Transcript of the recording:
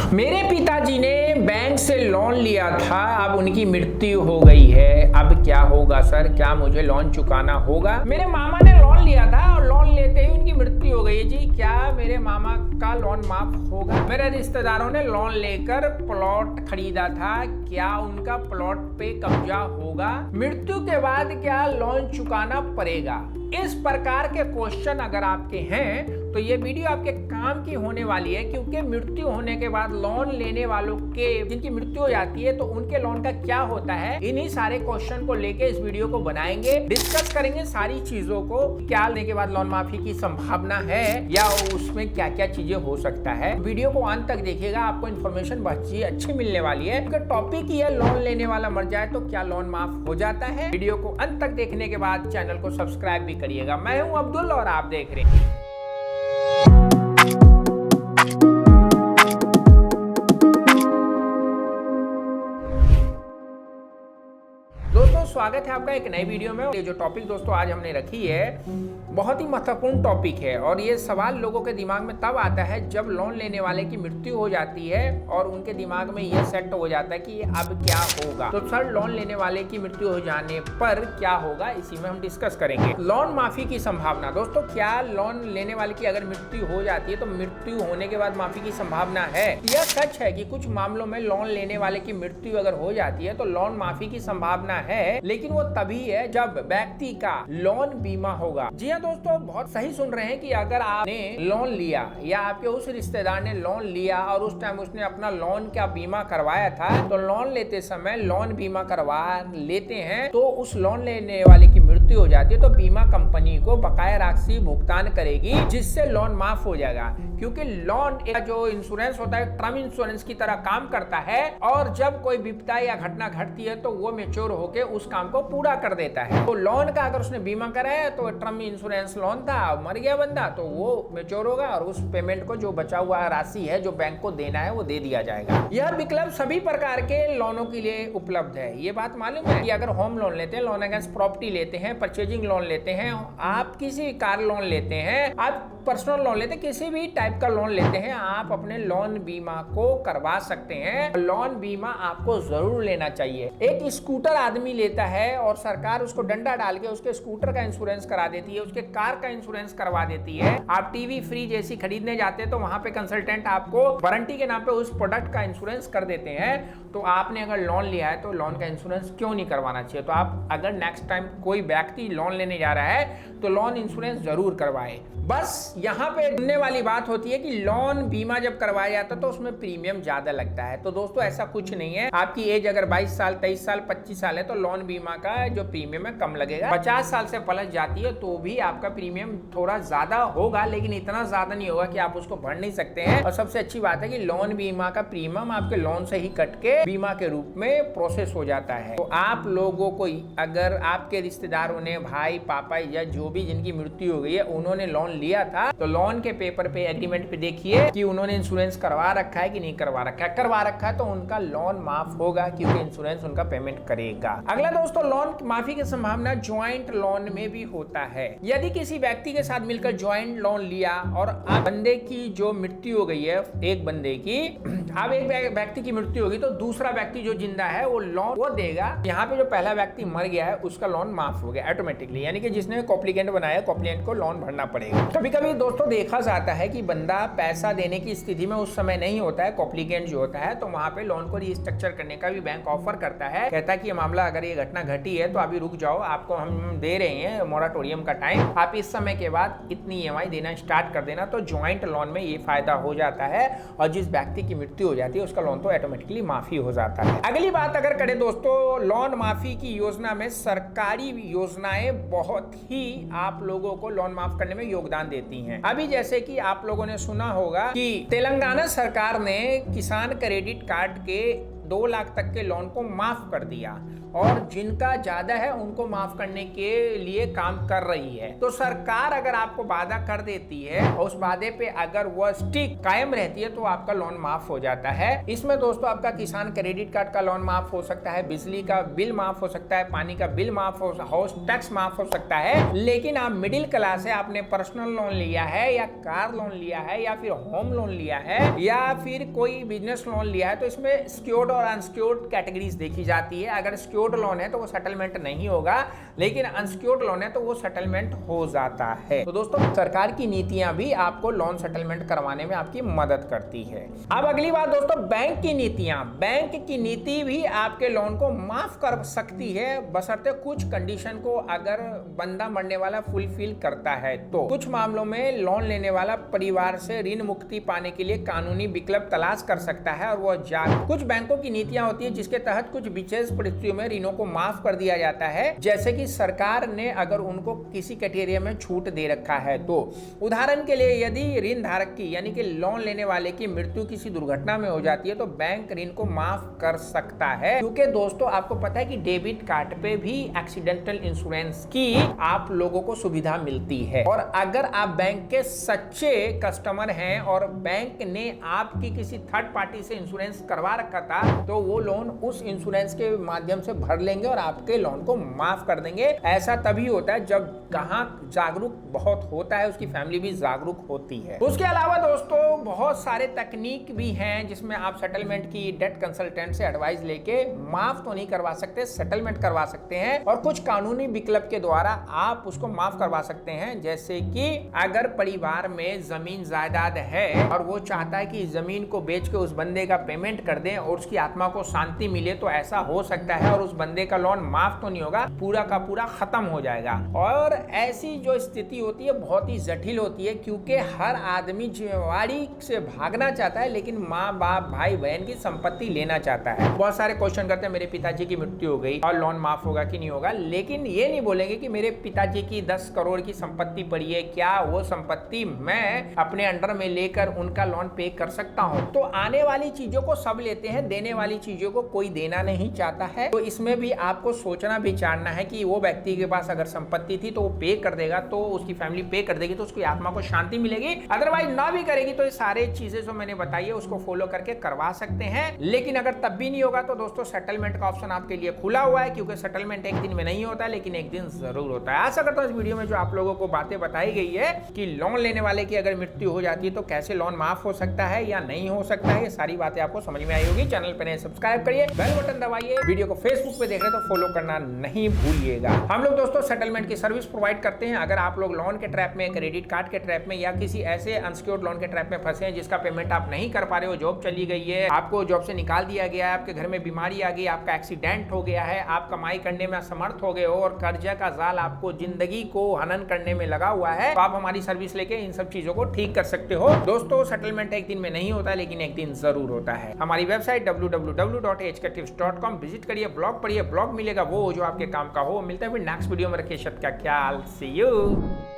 मेरे पिताजी ने बैंक से लोन लिया था, अब उनकी मृत्यु हो गई है, अब क्या होगा सर? क्या मुझे लोन चुकाना होगा? मेरे मामा ने लोन लिया था और लोन लेते ही उनकी मृत्यु हो गई है जी, क्या मेरे मामा का लोन माफ होगा? मेरे रिश्तेदारों ने लोन लेकर प्लॉट खरीदा था, क्या उनका प्लॉट पे कब्जा होगा? मृत्यु के बाद क्या लोन चुकाना पड़ेगा? इस प्रकार के क्वेश्चन अगर आपके हैं तो ये वीडियो आपके काम की होने वाली है, क्योंकि मृत्यु होने के बाद लोन लेने वालों के जिनकी मृत्यु हो जाती है तो उनके लोन का क्या होता है, इन्हीं सारे क्वेश्चन को लेके इस वीडियो को बनाएंगे, डिस्कस करेंगे सारी चीजों को। क्या लेने के बाद लोन माफी की संभावना है या उसमें क्या क्या चीजें हो सकता है। वीडियो को अंत तक देखिएगा, आपको इन्फॉर्मेशन बहुत अच्छी मिलने वाली है, क्योंकि टॉपिक ही है लोन लेने वाला मर जाए तो क्या लोन माफ हो जाता है। वीडियो को अंत तक देखने के बाद चैनल को सब्सक्राइब भी करिएगा। मैं हूं अब्दुल और आप देख रहे हैं स्वागत है आपका एक नई वीडियो में। ये जो टॉपिक दोस्तों आज हमने रखी है बहुत ही महत्वपूर्ण टॉपिक है, और ये सवाल लोगों के दिमाग में तब आता है जब लोन लेने वाले की मृत्यु हो जाती है और उनके दिमाग में ये सेट हो जाता है कि अब क्या होगा। तो सर, लोन लेने वाले की मृत्यु हो जाने पर क्या होगा, इसी में हम डिस्कस करेंगे। लोन माफी की संभावना। दोस्तों, क्या लोन लेने वाले की अगर मृत्यु हो जाती है तो मृत्यु होने के बाद माफी की संभावना है? यह सच है कि कुछ मामलों में लोन लेने वाले की मृत्यु अगर हो जाती है तो लोन माफी की संभावना है, लेकिन वो तभी है जब व्यक्ति का लोन बीमा होगा। जी हाँ दोस्तों, बहुत सही सुन रहे हैं कि अगर आपने लोन लिया या आपके उस रिश्तेदार ने लोन लिया और उस टाइम उसने अपना लोन का बीमा करवाया था, तो लोन लेते समय लोन बीमा करवा लेते हैं तो उस लोन लेने वाले की मृत्यु हो जाती है तो बीमा कंपनी को बकाया राशि भुगतान करेगी, जिससे लोन माफ हो जाएगा। क्योंकि लोन एक जो इंश्योरेंस होता है टर्म इंश्योरेंस की तरह काम करता है, और जब कोई विपदा या घटना घटती है तो वो मैच्योर होके उस काम को पूरा कर देता है। तो लोन का अगर उसने बीमा कराया तो टर्म इंश्योरेंस लोन था, मर गया बंदा तो वो मैच्योर होगा और उस पेमेंट को जो बचा हुआ राशि है जो बैंक को देना है वो दे दिया जाएगा। यह विकल्प सभी प्रकार के लोनों के लिए उपलब्ध है। ये बात मालूम है कि अगर होम लोन लेते हैं, लोन अगेंस्ट प्रॉपर्टी लेते हैं, परचेजिंग लोन लेते हैं, आप किसी कार लोन लेते हैं, आप पर्सनल लोन लेते हैं, किसी भी टाइप का लोन लेते हैं, आप अपने लोन बीमा को करवा सकते हैं। लोन बीमा आपको जरूर लेना चाहिए। एक स्कूटर आदमी लेता है और सरकार उसको डंडा डाल के उसके स्कूटर का इंश्योरेंस करा देती है, उसके कार का इंश्योरेंस करवा देती है। आप टीवी फ्रिज ऐसी खरीदने जाते हैं तो वहां पे कंसल्टेंट आपको वारंटी के नाम पे उस प्रोडक्ट का इंश्योरेंस कर देते हैं। तो आपने अगर लोन लिया है तो लोन का इंश्योरेंस क्यों नहीं करवाना चाहिए? तो आप अगर नेक्स्ट टाइम कोई व्यक्ति लोन लेने जा रहा है तो लोन इंश्योरेंस जरूर करवाए। बस यहाँ पे सुनने वाली बात होती है कि लोन बीमा जब करवाया जाता है तो उसमें प्रीमियम ज्यादा लगता है। तो दोस्तों, ऐसा कुछ नहीं है। आपकी एज अगर 22 साल 23 साल 25 साल है तो लोन बीमा का जो प्रीमियम है कम लगेगा। 50 साल से प्लस जाती है तो भी आपका प्रीमियम थोड़ा ज्यादा होगा, लेकिन इतना ज्यादा नहीं होगा कि आप उसको भर नहीं सकते हैं। और सबसे अच्छी बात है कि लोन बीमा का प्रीमियम आपके लोन से ही कट के बीमा के रूप में प्रोसेस हो जाता है। तो आप लोगों को अगर आपके रिश्तेदारों ने, भाई पापा या जो भी जिनकी मृत्यु हो गई है, उन्होंने लोन लिया था तो लोन के पेपर पे एग्रीमेंट पे देखिए कि उन्होंने इंश्योरेंस करवा रखा है कि नहीं करवा रखा है। करवा रखा है तो उनका लोन माफ होगा, क्योंकि इंश्योरेंस उनका पेमेंट करेगा। अगला दोस्तों, लोन माफी की संभावना ज्वाइंट लोन में भी होता है। यदि किसी व्यक्ति के साथ मिलकर ज्वाइंट लोन लिया और बंदे की जो मृत्यु हो गई है, एक बंदे की, अब एक व्यक्ति की मृत्यु होगी तो दूसरा व्यक्ति जो जिंदा है वो लोन वो देगा। यहाँ पे जो पहला व्यक्ति मर गया है उसका लोन माफ हो गया ऑटोमेटिकली, यानी कि जिसने कॉम्प्लिकेंट बनाया, कॉम्प्लिकेंट को लोन भरना पड़ेगा। कभी कभी दोस्तों देखा जाता है कि बंदा पैसा देने की स्थिति में उस समय नहीं होता है, कॉम्प्लिकेंट जो होता है, तो वहां पे लोन को रिस्ट्रक्चर करने का भी बैंक ऑफर करता है। कहता है कि ये मामला अगर ये घटना घटी है तो अभी रुक जाओ, आपको हम दे रहे हैं मोराटोरियम का टाइम, आप इस समय के बाद इतनी EMI देना स्टार्ट कर देना। तो ज्वाइंट लोन में ये फायदा हो जाता है और जिस व्यक्ति की मृत्यु हो जाती है उसका लोन तो ऑटोमेटिकली माफी हो जाता है। अगली बात अगर करें दोस्तों, लोन माफी की योजना में सरकारी योजनाएं बहुत ही आप लोगों को लोन माफ करने में योगदान देती हैं। अभी जैसे कि आप लोगों ने सुना होगा कि तेलंगाना सरकार ने किसान क्रेडिट कार्ड के 2 लाख तक के लोन को माफ कर दिया और जिनका ज्यादा है उनको माफ करने के लिए काम कर रही है। तो सरकार अगर आपको वादा कर देती है और उस वादे पे अगर वह स्टिक कायम रहती है तो आपका लोन माफ हो जाता है। इसमें दोस्तों आपका किसान क्रेडिट कार्ड का लोन माफ हो सकता है, बिजली का बिल माफ हो सकता है, पानी का बिल माफ हो, हाउस टैक्स माफ हो सकता है। लेकिन आप मिडिल क्लास है, आपने पर्सनल लोन लिया है या कार लोन लिया है या फिर होम लोन लिया है या फिर कोई बिजनेस लोन लिया है तो इसमें सिक्योर्ड और अनसिक्योर्ड कैटेगरीज देखी जाती है। अगर सिक्योर्ड लोन है तो वो सेटलमेंट नहीं होगा, लेकिन अनसिक्योर्ड लोन है तो वो सेटलमेंट हो जाता है। तो दोस्तों सरकार की नीतियां भी आपको लोन सेटलमेंट करवाने में आपकी मदद करती है। अब अगली बात दोस्तों, बैंक की नीतियां। बैंक की नीति भी आपके लोन को माफ कर सकती है बशर्ते कुछ कंडीशन को अगर बंदा मरने वाला फुलफिल करता है। तो कुछ मामलों में लोन लेने वाला परिवार से ऋण मुक्ति पाने के लिए कानूनी विकल्प तलाश कर सकता है और वह कुछ बैंकों की नीतियां होती है जिसके तहत कुछ विशेष परिस्थितियों में ऋणों को माफ कर दिया जाता है, जैसे कि सरकार ने अगर उनको किसी कैटेगरी में छूट दे रखा है। तो उदाहरण के लिए यदि ऋण धारक की यानी कि लोन लेने वाले की मृत्यु किसी दुर्घटना में हो जाती है तो बैंक ऋण को माफ कर सकता है। क्योंकि दोस्तों आपको पता है कि डेबिट कार्ड पे भी एक्सीडेंटल इंश्योरेंस की आप लोगों को सुविधा मिलती है और अगर आप बैंक के सच्चे कस्टमर हैं और बैंक ने आपकी किसी थर्ड पार्टी से इंश्योरेंस करवा रखा था तो वो लोन उस इंश्योरेंस के माध्यम से भर लेंगे और आपके लोन को माफ कर देंगे। ऐसा तभी होता है जब ग्राहक जागरूक बहुत होता है, उसकी फैमिली भी जागरूक होती है। उसके अलावा दोस्तों बहुत सारे तकनीक भी हैं जिसमें आप सेटलमेंट की डेट कंसल्टेंट से एडवाइस लेके माफ तो नहीं करवा सकते, सेटलमेंट करवा सकते हैं और कुछ कानूनी विकल्प के द्वारा आप उसको माफ करवा सकते हैं। जैसे कि अगर परिवार में जमीन जायदाद है और वो चाहता है कि जमीन को बेच के उस बंदे का पेमेंट कर दें और उसकी आत्मा को शांति मिले तो ऐसा हो सकता है और उस बंदे का लोन माफ तो नहीं होगा, पूरा का पूरा खत्म हो जाएगा। और ऐसी जो स्थिति होती है बहुत ही जटिल होती है क्योंकि हर आदमी जिम्मेवारी से भागना चाहता है लेकिन माँ बाप भाई बहन की संपत्ति लेना चाहता है। बहुत सारे क्वेश्चन करते हैं मेरे पिताजी की मृत्यु हो गई और लोन माफ होगा कि नहीं होगा, लेकिन ये नहीं बोलेंगे कि मेरे पिताजी की 10 करोड़ की संपत्ति पड़ी है, क्या वो संपत्ति मैं अपने अंडर में लेकर उनका लोन पे कर सकता हूं। तो आने वाली चीजों को सब लेते हैं, देने वाली चीजों को कोई देना नहीं चाहता है। तो इसमें भी आपको सोचना विचारना है कि वो व्यक्ति के पास अगर संपत्ति थी तो वो पे कर देगा तो उसकी फैमिली पे कर देगी तो उसकी आत्मा को शांति मिलेगी, अदरवाइज ना भी करेगी। तो ये सारे चीजें जो मैंने बताई है उसको फॉलो करके करवा सकते हैं। लेकिन अगर तब भी नहीं होगा तो दोस्तों सेटलमेंट का ऑप्शन आपके लिए खुला हुआ है क्योंकि सेटलमेंट एक दिन में नहीं होता लेकिन एक दिन जरूर होता है। आशा करता हूं इस वीडियो में जो आप लोगों को बातें बताई गई है कि लोन लेने वाले की अगर मृत्यु हो जाती है तो कैसे लोन माफ हो सकता है या नहीं हो सकता है, ये सारी बातें आपको समझ में आई होगी। चैनल पर नए सब्सक्राइब करिए, बेल बटन दबाइए, वीडियो को फेसबुक पे देख रहे तो फॉलो करना नहीं भूलिएगा। हम लोग दोस्तों सेटलमेंट की सर्विस प्रोवाइड करते हैं। अगर आप लोग लोन के ट्रैप में, क्रेडिट कार्ड के ट्रैप में या किसी ऐसे अनसिक्योर्ड लोन के ट्रैप में फंसे हैं जिसका पेमेंट आप नहीं कर पा रहे हो, जॉब चली गई है, आपको जॉब से निकाल दिया गया है, आपके घर में बीमारी आ गई, आपका एक्सीडेंट हो गया है, आप कमाई करने में असमर्थ हो गए हो और कर्जा का जाल आपको जिंदगी को हनन करने में लगा हुआ है, तो आप हमारी सर्विस लेके इन सब चीजों को ठीक कर सकते हो। दोस्तों सेटलमेंट एक दिन में नहीं होता लेकिन एक दिन जरूर होता है। हमारी वेबसाइट www.hktips.com विजिट करिए, ब्लॉग पढ़िए, ब्लॉग मिलेगा वो जो आपके काम का हो। मिलता है फिर नेक्स्ट वीडियो में, रखिए सबका ख्याल, सी यू।